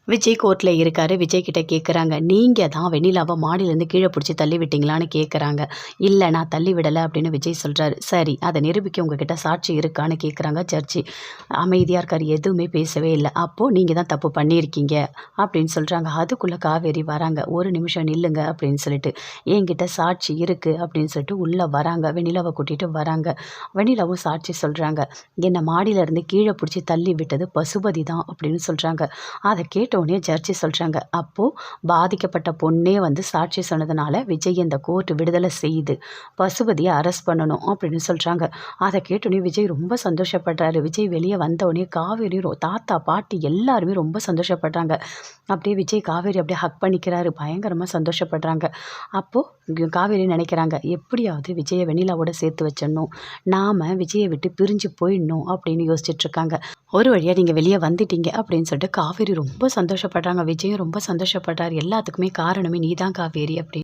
விஜய் கோர்ட்ல இருக்காரு. விஜய் கிட்ட கேட்குறாங்க, "நீங்க தான் வெண்ணிலாவ மாடியிலேருந்து கீழ புடிச்சு தள்ளி விட்டீங்களான்னு?" கேட்குறாங்க. "இல்ல நான் தள்ளி விடல" அப்படின்னு விஜய் சொல்றாரு. "சரி, அத நிரூபிக்க உங்ககிட்ட சாட்சி இருக்கான்னு?" கேட்குறாங்க ஜட்ஜி. அமைதியா இருக்காரு. எதுவுமே பேசவே இல்ல. "அப்போ நீங்க தான் தப்பு பண்ணியிருக்கீங்க" அப்படின்னு சொல்றாங்க. அதுக்குள்ள காவேரி வராங்க. "ஒரு நிமிஷம் நில்லுங்க" அப்படின்னு சொல்லிட்டு. "என்கிட்ட சாட்சி இருக்கு" அப்படின்னு சொல்லிட்டு உள்ள வராங்க. வெண்ணிலாவ கூட்டிட்டு வராங்க. வெண்ணிலாவும் சாட்சி சொல்றாங்க. "என்ன மாடியிலேருந்து கீழ புடிச்சு தள்ளி விட்டது பசுபதி தான்" அப்படின்னு சொல்றாங்க. அத கேட்டவுடனே ஜட்ஜி சொல்றாங்க, "அப்போ பாதிக்கப்பட்ட பொண்ணே வந்து சாட்சி சொன்னதுனால விஜய் இந்த கோர்ட் விடுதலை செய்யுது. பசுபதிய அரெஸ்ட் பண்ணணும்" அப்படின்னு சொல்றாங்க. அத கேட்டோனே விஜய் ரொம்ப சந்தோஷப்படுறாரு. விஜய் வெளிய வந்தவுடனே காவேரி தாத்தா, பாட்டி எல்லாருமே ரொம்ப சந்தோஷப்படுறாங்க. அப்படியே விஜய் காவேரி அப்படியே ஹக் பண்ணிக்கிறாரு. பயங்கரமா சந்தோஷப்படுறாங்க. அப்போ காவேரி நினைக்கிறாங்க, எப்படியாவது விஜய வெண்ணிலாவோட சேர்த்து வச்சிடணும். நாம விஜய விட்டு பிரிஞ்சு போயிடணும் அப்படின்னு யோசிச்சுட்டு இருக்காங்க. ஒரு வழியா நீங்க வெளிய வந்துட்டீங்க அப்படின்னு சொல்லிட்டு காவேரி ரொம்ப சந்தோஷப்படுறாங்க. விஜயும் ரொம்ப சந்தோஷப்படுறாரு. எல்லாத்துக்குமே காரணமே நீ தான் காவேரி அப்படின்னு.